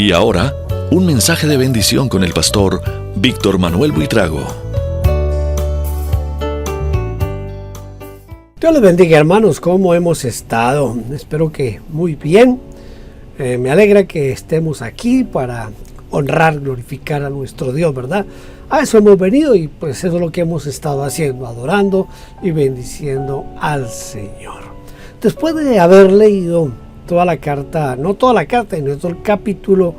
Y ahora, un mensaje de bendición con el pastor Víctor Manuel Buitrago. Dios les bendiga, hermanos. ¿Cómo hemos estado? Espero que muy bien. Me alegra que estemos aquí para honrar, glorificar a nuestro Dios, ¿verdad? A eso hemos venido y pues eso es lo que hemos estado haciendo, adorando y bendiciendo al Señor. Después de haber leído toda la carta, no toda la carta, sino todo el capítulo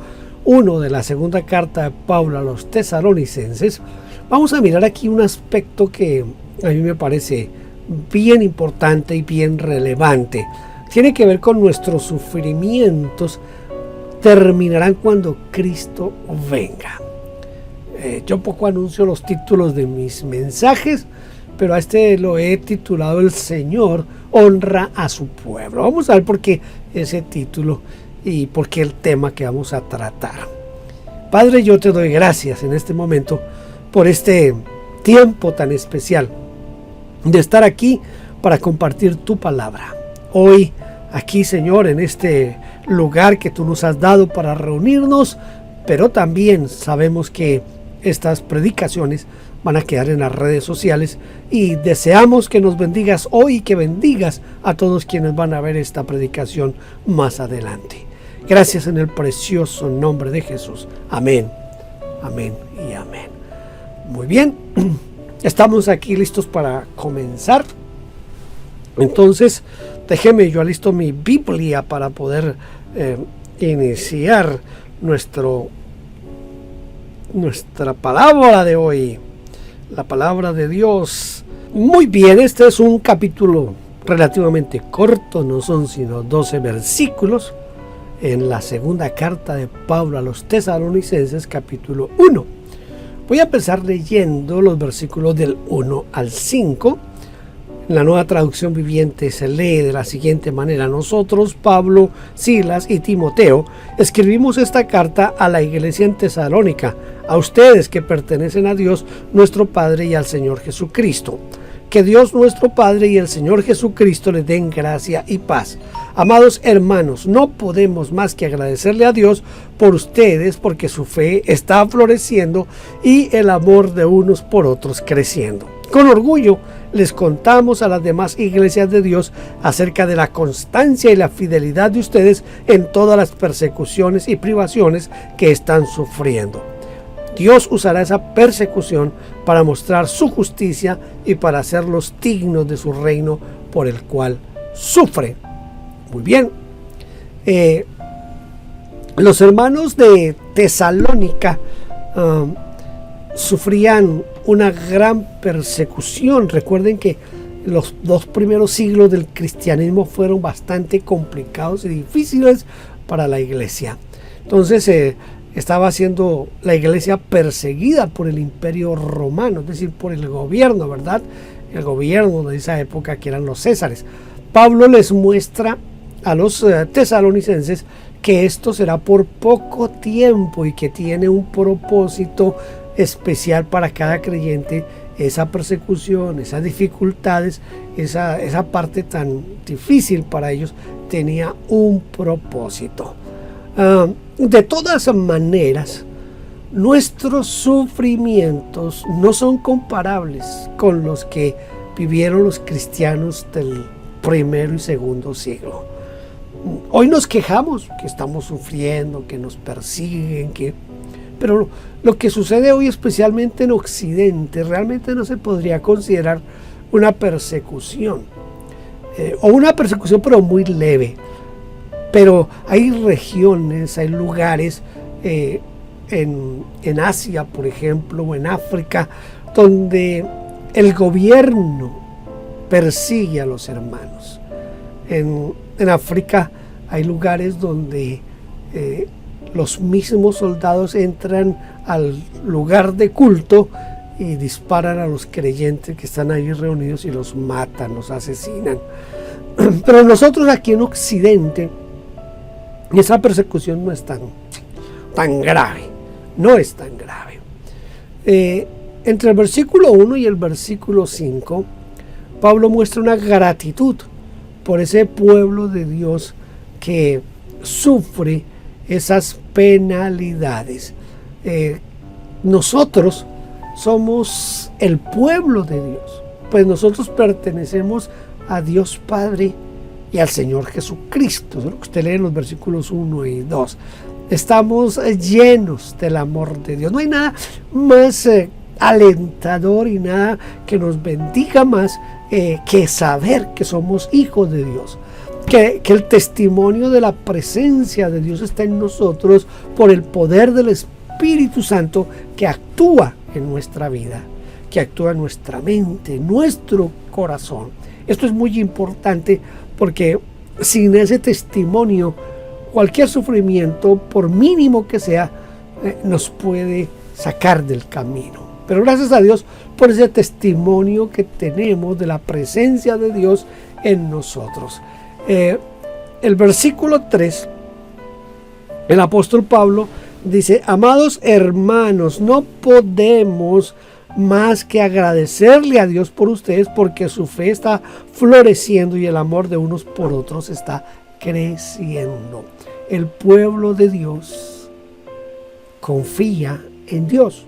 1 de la segunda carta de Pablo a los tesalonicenses, vamos a mirar aquí un aspecto que a mí me parece bien importante y bien relevante. Tiene que ver con nuestros sufrimientos terminarán cuando Cristo venga. Yo poco anuncio los títulos de mis mensajes, pero a este lo he titulado El Señor honra a su pueblo. Vamos a ver por qué ese título y por qué el tema que vamos a tratar. Padre, yo te doy gracias en este momento por este tiempo tan especial de estar aquí para compartir tu palabra. Hoy aquí, Señor, en este lugar que tú nos has dado para reunirnos, pero también sabemos que estas predicaciones van a quedar en las redes sociales y deseamos que nos bendigas hoy y que bendigas a todos quienes van a ver esta predicación más adelante. Gracias en el precioso nombre de Jesús. Amén, amén y amén. Muy bien, estamos aquí listos para comenzar. Entonces, déjeme, yo alisto mi Biblia para poder iniciar nuestra palabra de hoy, la palabra de Dios. Muy bien, este es un capítulo relativamente corto, no son sino 12 versículos en la segunda carta de Pablo a los tesalonicenses, capítulo 1. Voy a empezar leyendo los versículos del 1 al 5. En la Nueva Traducción Viviente se lee de la siguiente manera: nosotros, Pablo, Silas y Timoteo, escribimos esta carta a la iglesia en Tesalónica, a ustedes que pertenecen a Dios nuestro Padre y al Señor Jesucristo. Que Dios nuestro Padre y el Señor Jesucristo les den gracia y paz. Amados hermanos, no podemos más que agradecerle a Dios por ustedes, porque su fe está floreciendo y el amor de unos por otros creciendo. Con orgullo les contamos a las demás iglesias de Dios acerca de la constancia y la fidelidad de ustedes en todas las persecuciones y privaciones que están sufriendo. Dios usará esa persecución para mostrar su justicia y para hacerlos dignos de su reino por el cual sufren. Muy bien. Los hermanos de Tesalónica sufrían una gran persecución. Recuerden que los 2 primeros siglos del cristianismo fueron bastante complicados y difíciles para la iglesia. Entonces estaba siendo la iglesia perseguida por el imperio romano, es decir, por el gobierno, ¿verdad? El gobierno de esa época, que eran los césares. Pablo les muestra a los tesalonicenses que esto será por poco tiempo y que tiene un propósito especial para cada creyente. Esa persecución, esas dificultades, esa parte tan difícil para ellos tenía un propósito. De todas maneras, nuestros sufrimientos no son comparables con los que vivieron los cristianos del primero y segundo siglo. Hoy nos quejamos que estamos sufriendo, que nos persiguen, pero lo que sucede hoy, especialmente en Occidente, realmente no se podría considerar una persecución, o una persecución pero muy leve. Pero hay regiones, hay lugares en Asia, por ejemplo, o en África, donde el gobierno persigue a los hermanos. En África hay lugares donde los mismos soldados entran al lugar de culto y disparan a los creyentes que están ahí reunidos y los matan, los asesinan. Pero nosotros aquí en Occidente, esa persecución no es tan grave, no es tan grave. Entre el versículo 1 y el versículo 5, Pablo muestra una gratitud por ese pueblo de Dios que sufre esas penalidades. Nosotros somos el pueblo de Dios, pues nosotros pertenecemos a Dios Padre y al Señor Jesucristo. Eso es lo que usted lee en los versículos 1 y 2. Estamos llenos del amor de Dios. No hay nada más alentador y nada que nos bendiga más que saber que somos hijos de Dios. Que el testimonio de la presencia de Dios está en nosotros por el poder del Espíritu Santo que actúa en nuestra vida, que actúa en nuestra mente, en nuestro corazón. Esto es muy importante porque sin ese testimonio, cualquier sufrimiento, por mínimo que sea, nos puede sacar del camino. Pero gracias a Dios por ese testimonio que tenemos de la presencia de Dios en nosotros. El versículo 3, el apóstol Pablo dice: amados hermanos, no podemos más que agradecerle a Dios por ustedes, porque su fe está floreciendo y el amor de unos por otros está creciendo. El pueblo de Dios confía en Dios.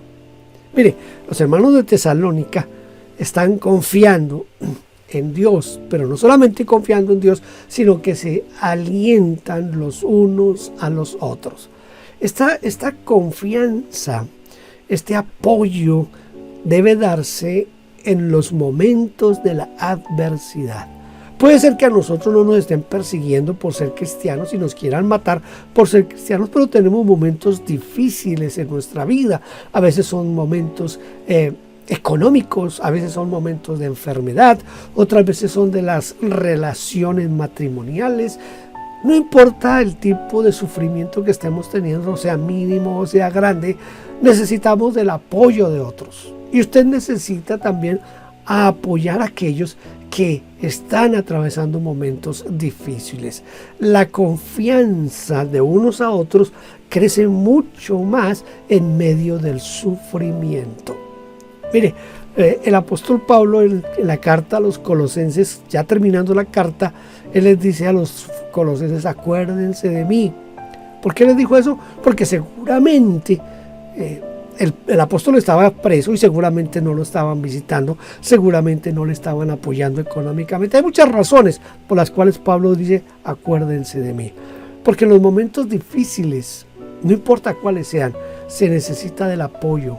Mire, los hermanos de Tesalónica están confiando en Dios, pero no solamente confiando en Dios, sino que se alientan los unos a los otros. Esta confianza, este apoyo debe darse en los momentos de la adversidad. Puede ser que a nosotros no nos estén persiguiendo por ser cristianos y nos quieran matar por ser cristianos, pero tenemos momentos difíciles en nuestra vida. A veces son momentos económicos, a veces son momentos de enfermedad, otras veces son de las relaciones matrimoniales. No importa el tipo de sufrimiento que estemos teniendo, sea mínimo o sea grande, necesitamos del apoyo de otros. Y usted necesita también apoyar a aquellos que están atravesando momentos difíciles. La confianza de unos a otros crece mucho más en medio del sufrimiento. Mire, el apóstol Pablo en la carta a los Colosenses, ya terminando la carta, él les dice a los Colosenses: acuérdense de mí. ¿Por qué les dijo eso? Porque seguramente el apóstol estaba preso y seguramente no lo estaban visitando, seguramente no le estaban apoyando económicamente. Hay muchas razones por las cuales Pablo dice: acuérdense de mí. Porque en los momentos difíciles, no importa cuáles sean, se necesita del apoyo,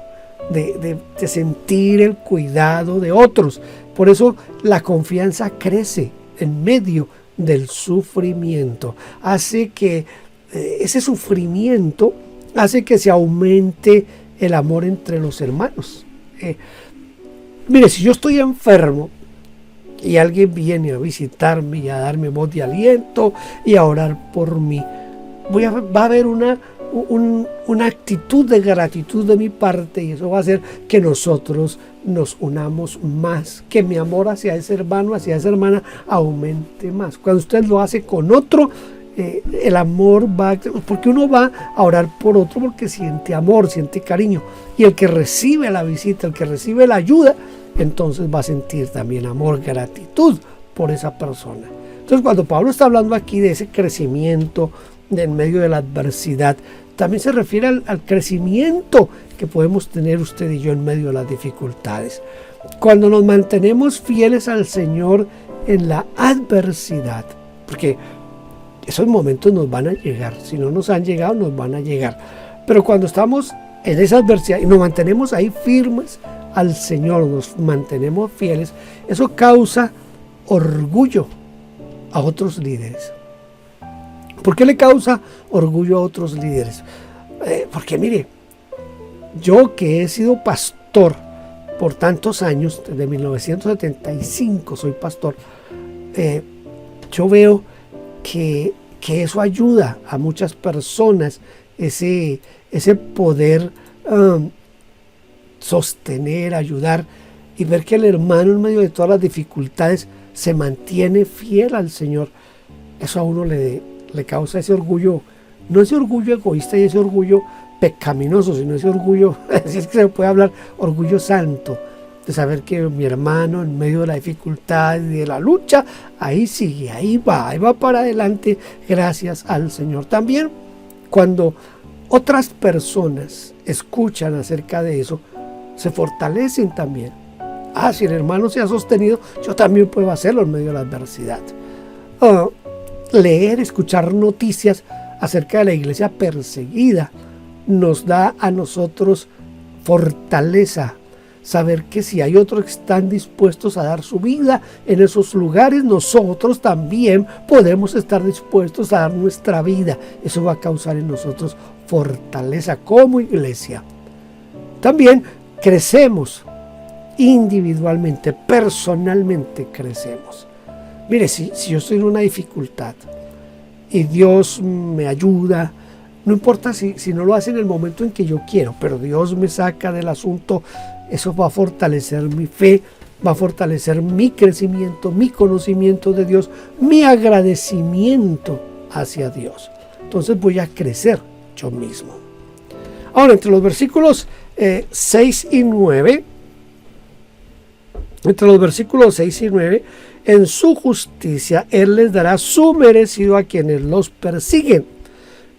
de sentir el cuidado de otros. Por eso la confianza crece en medio del sufrimiento. Hace que ese sufrimiento hace que se aumente el amor entre los hermanos. Mire, si yo estoy enfermo y alguien viene a visitarme y a darme voz de aliento y a orar por mí, va a haber una actitud de gratitud de mi parte, y eso va a hacer que nosotros nos unamos más, que mi amor hacia ese hermano, hacia esa hermana aumente más. Cuando usted lo hace con otro, el amor va, porque uno va a orar por otro porque siente amor, siente cariño, y el que recibe la visita, el que recibe la ayuda, entonces va a sentir también amor, gratitud por esa persona. Entonces, cuando Pablo está hablando aquí de ese crecimiento en medio de la adversidad, también se refiere al crecimiento que podemos tener usted y yo en medio de las dificultades. Cuando nos mantenemos fieles al Señor en la adversidad, porque esos momentos nos van a llegar, si no nos han llegado, nos van a llegar. Pero cuando estamos en esa adversidad y nos mantenemos ahí firmes al Señor, nos mantenemos fieles, eso causa orgullo a otros líderes. ¿Por qué le causa orgullo a otros líderes? Porque mire, yo que he sido pastor por tantos años, desde 1975 soy pastor, yo veo que eso ayuda a muchas personas, ese poder sostener, ayudar y ver que el hermano en medio de todas las dificultades se mantiene fiel al Señor. Eso a uno le causa ese orgullo, no ese orgullo egoísta y ese orgullo pecaminoso, sino ese orgullo, si es que se puede hablar, orgullo santo, de saber que mi hermano en medio de la dificultad y de la lucha, ahí sigue, ahí va para adelante, gracias al Señor. También cuando otras personas escuchan acerca de eso, se fortalecen también. Si el hermano se ha sostenido, yo también puedo hacerlo en medio de la adversidad. Leer, escuchar noticias acerca de la iglesia perseguida nos da a nosotros fortaleza. Saber que si hay otros que están dispuestos a dar su vida en esos lugares, nosotros también podemos estar dispuestos a dar nuestra vida. Eso va a causar en nosotros fortaleza como iglesia. También crecemos individualmente, personalmente crecemos. Mire, si yo estoy en una dificultad y Dios me ayuda, no importa si no lo hace en el momento en que yo quiero, pero Dios me saca del asunto, eso va a fortalecer mi fe, va a fortalecer mi crecimiento, mi conocimiento de Dios, mi agradecimiento hacia Dios. Entonces voy a crecer yo mismo. Ahora, entre los versículos 6 y 9, en su justicia Él les dará su merecido a quienes los persiguen.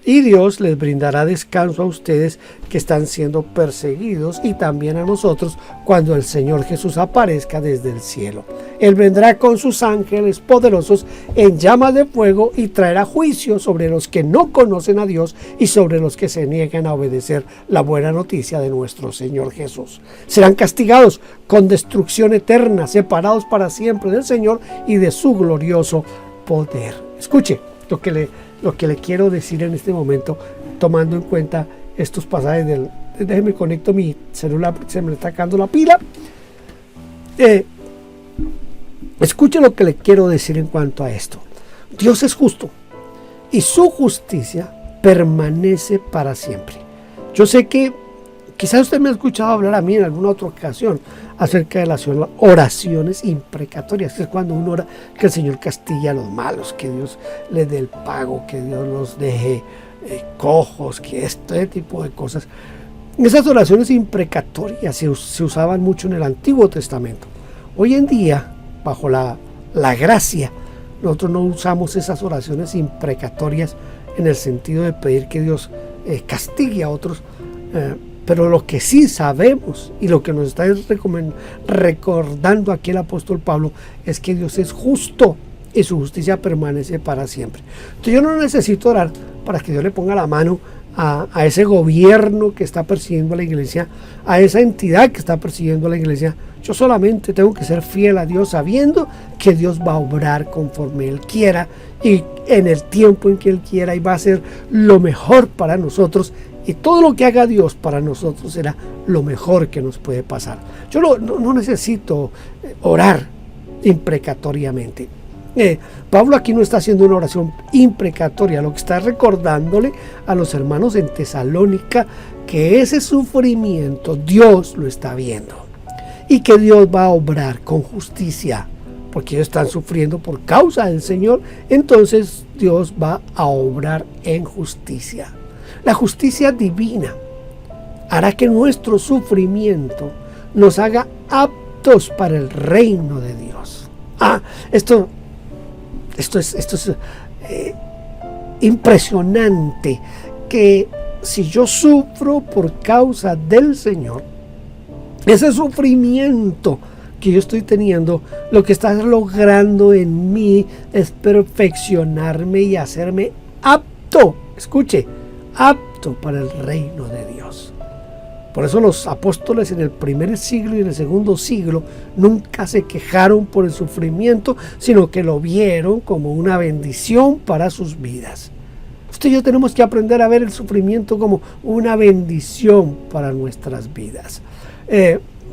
Y Dios les brindará descanso a ustedes que están siendo perseguidos y también a nosotros cuando el Señor Jesús aparezca desde el cielo. Él vendrá con sus ángeles poderosos en llamas de fuego y traerá juicio sobre los que no conocen a Dios y sobre los que se niegan a obedecer la buena noticia de nuestro Señor Jesús. Serán castigados con destrucción eterna, separados para siempre del Señor y de su glorioso poder. Escuche lo que le quiero decir en este momento, tomando en cuenta estos pasajes déjeme conecto mi celular porque se me está acabando la pila. Escuche lo que le quiero decir en cuanto a esto. Dios es justo y su justicia permanece para siempre. Yo sé que quizás usted me ha escuchado hablar a mí en alguna otra ocasión acerca de las oraciones imprecatorias, que es cuando uno ora que el Señor castigue a los malos, que Dios les dé el pago, que Dios los deje cojos, que este tipo de cosas. Esas oraciones imprecatorias se usaban mucho en el Antiguo Testamento. Hoy en día, bajo la gracia, nosotros no usamos esas oraciones imprecatorias en el sentido de pedir que Dios castigue a otros, pero lo que sí sabemos y lo que nos está recordando aquí el apóstol Pablo es que Dios es justo y su justicia permanece para siempre. Entonces yo no necesito orar para que Dios le ponga la mano a ese gobierno que está persiguiendo a la iglesia, a esa entidad que está persiguiendo a la iglesia. Yo solamente tengo que ser fiel a Dios sabiendo que Dios va a obrar conforme Él quiera y en el tiempo en que Él quiera, y va a ser lo mejor para nosotros. Y todo lo que haga Dios para nosotros será lo mejor que nos puede pasar. Yo no necesito orar imprecatoriamente. Pablo aquí no está haciendo una oración imprecatoria, lo que está recordándole a los hermanos en Tesalónica que ese sufrimiento Dios lo está viendo y que Dios va a obrar con justicia, porque ellos están sufriendo por causa del Señor. Entonces Dios va a obrar en justicia. La justicia divina hará que nuestro sufrimiento nos haga aptos para el reino de Dios. Esto es impresionante, que si yo sufro por causa del Señor, ese sufrimiento que yo estoy teniendo, lo que está logrando en mí es perfeccionarme y hacerme apto, escuche, apto para el reino de Dios. Por eso los apóstoles en el primer siglo y en el segundo siglo nunca se quejaron por el sufrimiento, sino que lo vieron como una bendición para sus vidas. Usted y yo tenemos que aprender a ver el sufrimiento como una bendición para nuestras vidas.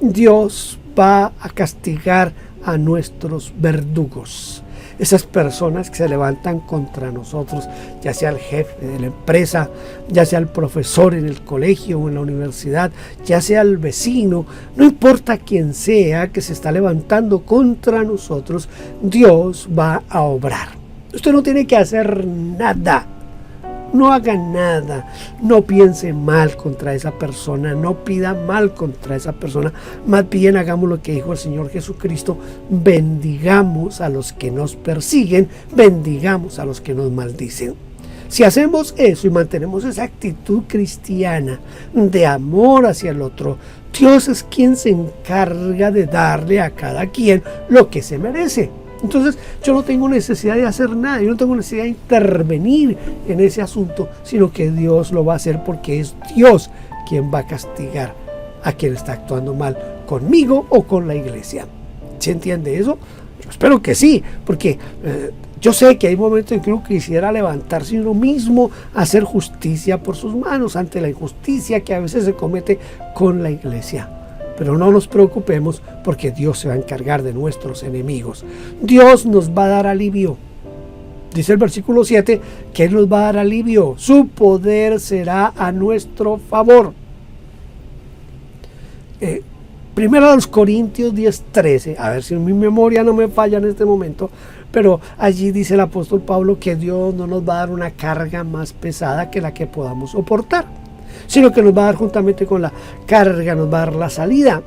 Dios va a castigar a nuestros verdugos, esas personas que se levantan contra nosotros, ya sea el jefe de la empresa, ya sea el profesor en el colegio o en la universidad, ya sea el vecino, no importa quién sea que se está levantando contra nosotros, Dios va a obrar. Usted no tiene que hacer nada. No haga nada, no piense mal contra esa persona, no pida mal contra esa persona. Más bien hagamos lo que dijo el Señor Jesucristo: bendigamos a los que nos persiguen, bendigamos a los que nos maldicen. Si hacemos eso y mantenemos esa actitud cristiana de amor hacia el otro, Dios es quien se encarga de darle a cada quien lo que se merece. Entonces yo no tengo necesidad de hacer nada, yo no tengo necesidad de intervenir en ese asunto, sino que Dios lo va a hacer porque es Dios quien va a castigar a quien está actuando mal conmigo o con la iglesia. ¿Se entiende eso? Yo espero que sí, porque yo sé que hay momentos en que uno quisiera levantarse uno mismo a hacer justicia por sus manos ante la injusticia que a veces se comete con la iglesia. Pero no nos preocupemos porque Dios se va a encargar de nuestros enemigos. Dios nos va a dar alivio. Dice el versículo 7 que Él nos va a dar alivio. Su poder será a nuestro favor. Primero a los Corintios 10:13, a ver si mi memoria no me falla en este momento, pero allí dice el apóstol Pablo que Dios no nos va a dar una carga más pesada que la que podamos soportar, sino que nos va a dar juntamente con la carga, nos va a dar la salida.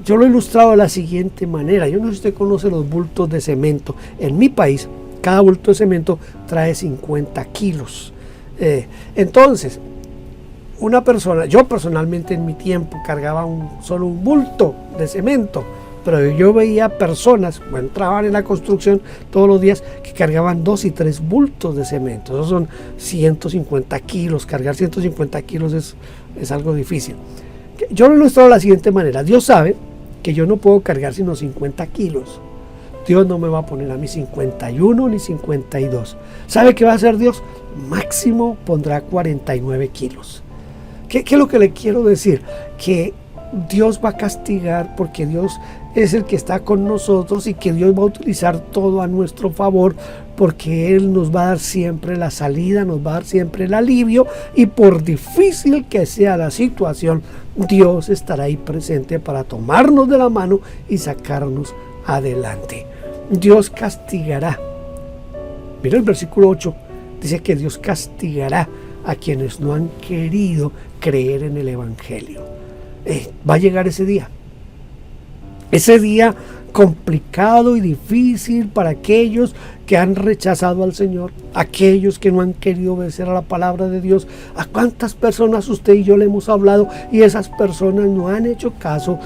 Yo lo he ilustrado de la siguiente manera. Yo no sé si usted conoce los bultos de cemento. En mi país, cada bulto de cemento trae 50 kilos. Entonces, una persona, yo personalmente en mi tiempo cargaba solo un bulto de cemento, pero yo veía personas, bueno, trabajaban en la construcción todos los días, que cargaban 2 y 3 bultos de cemento. Esos son 150 kilos. Cargar 150 kilos es algo difícil. Yo lo ilustro de la siguiente manera. Dios sabe que yo no puedo cargar sino 50 kilos. Dios no me va a poner a mí 51 ni 52. ¿Sabe qué va a hacer Dios? Máximo pondrá 49 kilos. ¿Qué es lo que le quiero decir? Que Dios va a castigar porque Dios es el que está con nosotros y que Dios va a utilizar todo a nuestro favor porque Él nos va a dar siempre la salida, nos va a dar siempre el alivio, y por difícil que sea la situación, Dios estará ahí presente para tomarnos de la mano y sacarnos adelante. Dios castigará. Mira el versículo 8, dice que Dios castigará a quienes no han querido creer en el Evangelio. Va a llegar ese día complicado y difícil para aquellos que han rechazado al Señor, aquellos que no han querido obedecer a la palabra de Dios. ¿A cuántas personas usted y yo le hemos hablado y esas personas no han hecho caso?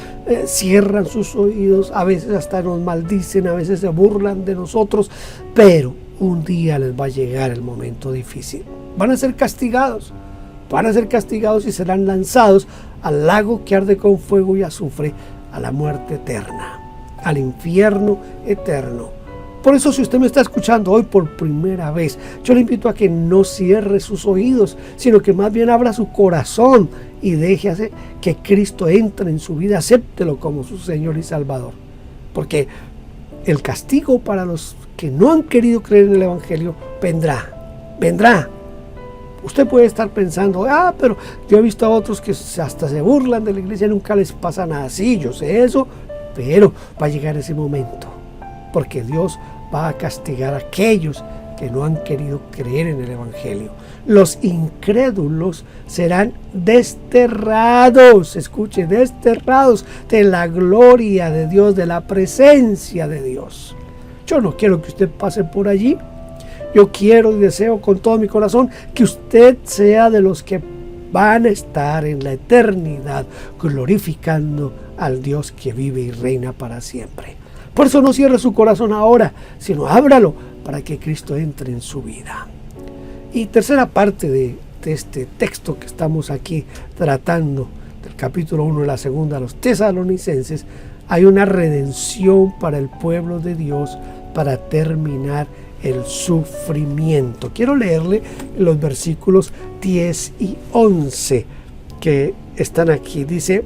Cierran sus oídos, a veces hasta nos maldicen, a veces se burlan de nosotros, pero un día les va a llegar el momento difícil. Van a ser castigados y serán lanzados al lago que arde con fuego y azufre, a la muerte eterna, al infierno eterno. Por eso, si usted me está escuchando hoy por primera vez, yo le invito a que no cierre sus oídos, sino que más bien abra su corazón y déjese que Cristo entre en su vida, acéptelo como su Señor y Salvador. Porque el castigo para los que no han querido creer en el Evangelio vendrá. Usted puede estar pensando, pero yo he visto a otros que hasta se burlan de la iglesia y nunca les pasa nada. Sí, yo sé eso, pero va a llegar ese momento, porque Dios va a castigar a aquellos que no han querido creer en el Evangelio. Los incrédulos serán desterrados, escuche, desterrados de la gloria de Dios, de la presencia de Dios. Yo no quiero que usted pase por allí. Yo quiero y deseo con todo mi corazón que usted sea de los que van a estar en la eternidad glorificando al Dios que vive y reina para siempre. Por eso no cierre su corazón ahora, sino ábralo para que Cristo entre en su vida. Y tercera parte de este texto que estamos aquí tratando, del capítulo 1 de la segunda a los Tesalonicenses, hay una redención para el pueblo de Dios para terminar el sufrimiento. Quiero leerle los versículos 10 y 11 que están aquí. Dice: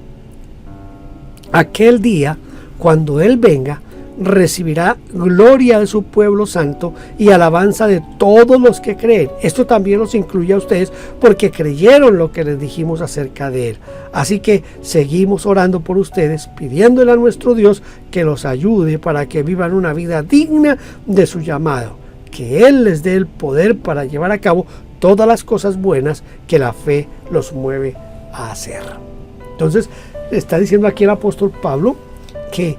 aquel día, cuando Él venga, recibirá gloria de su pueblo santo y alabanza de todos los que creen. Esto también los incluye a ustedes porque creyeron lo que les dijimos acerca de Él. Así que seguimos orando por ustedes, pidiéndole a nuestro Dios que los ayude para que vivan una vida digna de su llamado, que Él les dé el poder para llevar a cabo todas las cosas buenas que la fe los mueve a hacer. Entonces, está diciendo aquí el apóstol Pablo que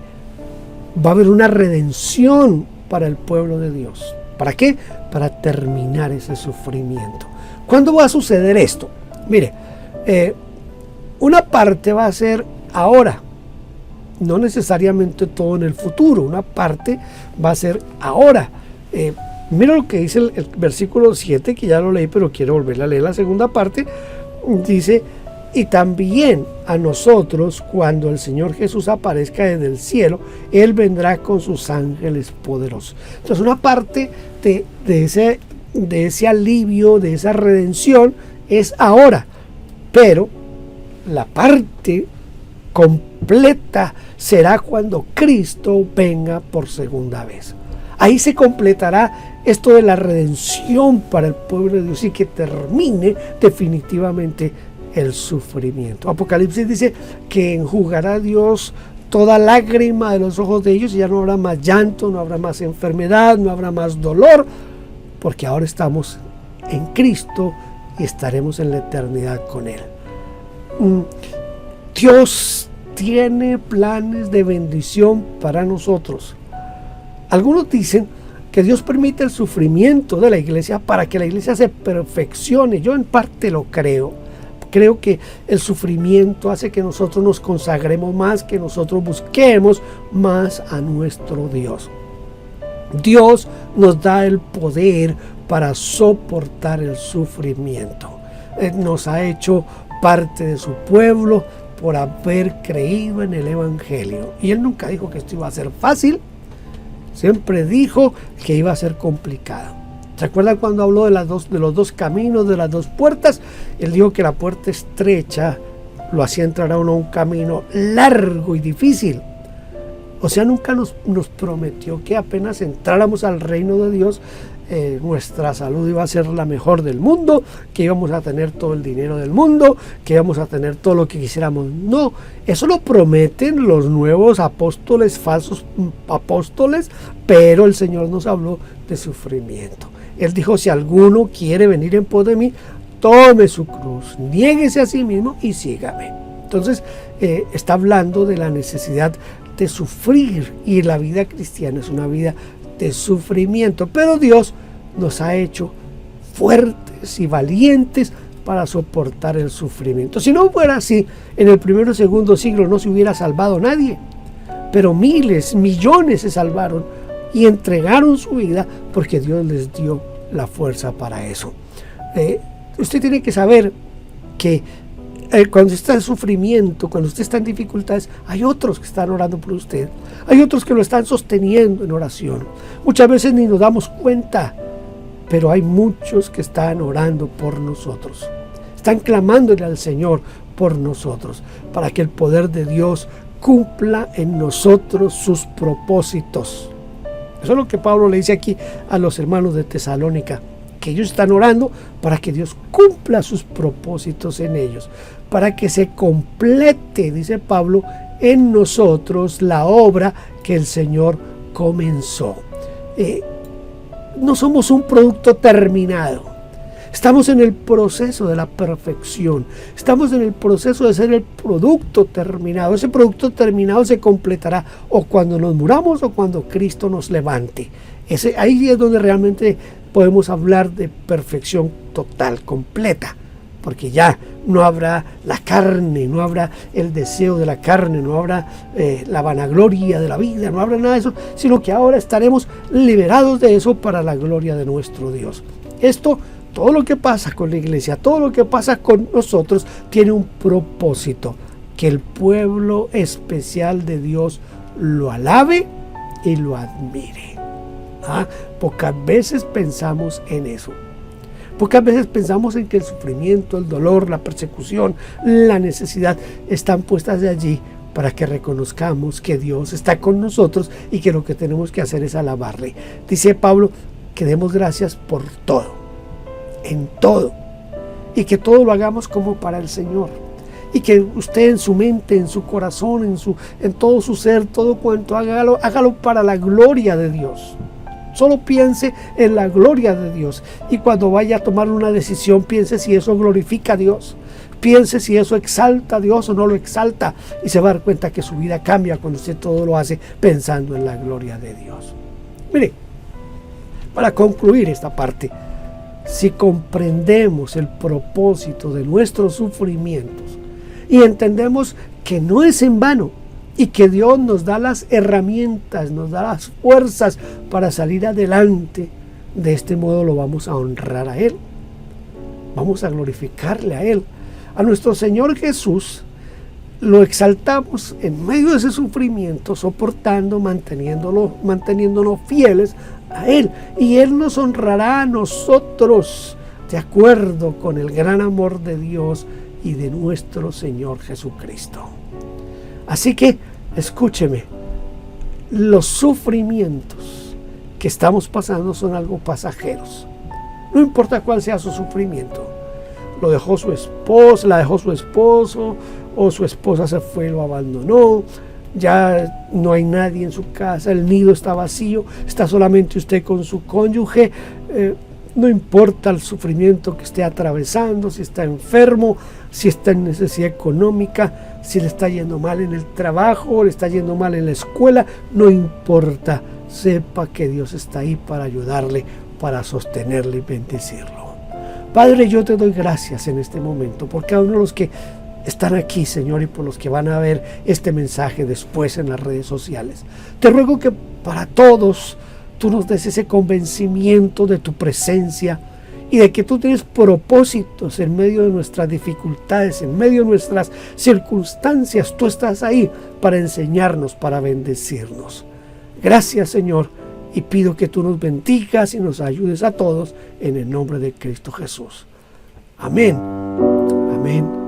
va a haber una redención para el pueblo de Dios. ¿Para qué? para terminar ese sufrimiento. ¿Cuándo va a suceder esto? Mire, una parte va a ser ahora, no necesariamente todo en el futuro, una parte va a ser ahora. Mira lo que dice el versículo 7, que ya lo leí, pero quiero volver a leer la segunda parte. Dice: y también a nosotros, cuando el Señor Jesús aparezca desde el cielo, Él vendrá con sus ángeles poderosos. Entonces, una parte de ese alivio, de esa redención, es ahora. Pero la parte completa será cuando Cristo venga por segunda vez. Ahí se completará esto de la redención para el pueblo de Dios y que termine definitivamente el sufrimiento. Apocalipsis dice que enjugará Dios toda lágrima de los ojos de ellos y ya no habrá más llanto, no habrá más enfermedad, no habrá más dolor, porque ahora estamos en Cristo y estaremos en la eternidad con Él. Dios tiene planes de bendición para nosotros. Algunos dicen que Dios permite el sufrimiento de la iglesia para que la iglesia se perfeccione. Yo en parte lo creo. Creo que el sufrimiento hace que nosotros nos consagremos más, que nosotros busquemos más a nuestro Dios. Dios nos da el poder para soportar el sufrimiento. Nos ha hecho parte de su pueblo por haber creído en el Evangelio. Y Él nunca dijo que esto iba a ser fácil. Siempre dijo que iba a ser complicado. ¿Se acuerdan cuando habló de los dos caminos, de las dos puertas? Él dijo que la puerta estrecha lo hacía entrar a uno a un camino largo y difícil. O sea, nunca nos prometió que apenas entráramos al reino de Dios, nuestra salud iba a ser la mejor del mundo, que íbamos a tener todo el dinero del mundo, que íbamos a tener todo lo que quisiéramos. No, eso lo prometen los nuevos apóstoles, falsos apóstoles, pero el Señor nos habló de sufrimiento. Él dijo: si alguno quiere venir en pos de mí, tome su cruz, niéguese a sí mismo y sígame. Entonces, está hablando de la necesidad de sufrir, y la vida cristiana es una vida de sufrimiento, pero Dios nos ha hecho fuertes y valientes para soportar el sufrimiento. Si no fuera así, en el primero y segundo siglo no se hubiera salvado nadie, pero miles, millones se salvaron y entregaron su vida porque Dios les dio la fuerza para eso. Usted tiene que saber que cuando está en sufrimiento, cuando usted está en dificultades, hay otros que están orando por usted, hay otros que lo están sosteniendo en oración. Muchas veces ni nos damos cuenta, pero hay muchos que están orando por nosotros, están clamándole al Señor por nosotros, para que el poder de Dios cumpla en nosotros sus propósitos. Eso es lo que Pablo le dice aquí a los hermanos de Tesalónica, que ellos están orando para que Dios cumpla sus propósitos en ellos, para que se complete, dice Pablo, en nosotros la obra que el Señor comenzó. No somos un producto terminado. Estamos en el proceso de la perfección. Estamos en el proceso de ser el producto terminado. Ese producto terminado se completará o cuando nos muramos o cuando Cristo nos levante. Ahí es donde realmente podemos hablar de perfección total, completa. Porque ya no habrá la carne, no habrá el deseo de la carne, no habrá la vanagloria de la vida, no habrá nada de eso, sino que ahora estaremos liberados de eso para la gloria de nuestro Dios. Todo lo que pasa con la iglesia, todo lo que pasa con nosotros, tiene un propósito: que el pueblo especial de Dios lo alabe y lo admire. Pocas veces pensamos en eso. Pocas veces pensamos en que el sufrimiento, el dolor, la persecución, la necesidad están puestas de allí para que reconozcamos que Dios está con nosotros y que lo que tenemos que hacer es alabarle. Dice Pablo que demos gracias por todo, en todo, y que todo lo hagamos como para el Señor, y que usted en su mente, en su corazón, en todo su ser, todo cuanto hágalo para la gloria de Dios. Solo piense en la gloria de Dios, y cuando vaya a tomar una decisión, piense si eso glorifica a Dios, piense si eso exalta a Dios o no lo exalta, y se va a dar cuenta que su vida cambia cuando usted todo lo hace pensando en la gloria de Dios. Mire, Para concluir esta parte, si comprendemos el propósito de nuestros sufrimientos y entendemos que no es en vano y que Dios nos da las herramientas, nos da las fuerzas para salir adelante, de este modo lo vamos a honrar a Él. Vamos a glorificarle a Él. A nuestro Señor Jesús lo exaltamos en medio de ese sufrimiento, soportando, manteniéndonos fieles a Él. Y Él nos honrará a nosotros de acuerdo con el gran amor de Dios y de nuestro Señor Jesucristo. Así que, escúcheme, los sufrimientos que estamos pasando son algo pasajeros. No importa cuál sea su sufrimiento. Lo dejó su esposa, la dejó su esposo, o su esposa se fue y lo abandonó. Ya no hay nadie en su casa, el nido está vacío, está solamente usted con su cónyuge. No importa el sufrimiento que esté atravesando, si está enfermo, si está en necesidad económica, si le está yendo mal en el trabajo, le está yendo mal en la escuela, no importa. Sepa que Dios está ahí para ayudarle, para sostenerle y bendecirlo. Padre, yo te doy gracias en este momento por cada uno de los que están aquí, Señor, y por los que van a ver este mensaje después en las redes sociales. Te ruego que para todos tú nos des ese convencimiento de tu presencia y de que tú tienes propósitos en medio de nuestras dificultades, en medio de nuestras circunstancias. Tú estás ahí para enseñarnos, para bendecirnos. Gracias, Señor, y pido que tú nos bendigas y nos ayudes a todos en el nombre de Cristo Jesús. Amén. Amén.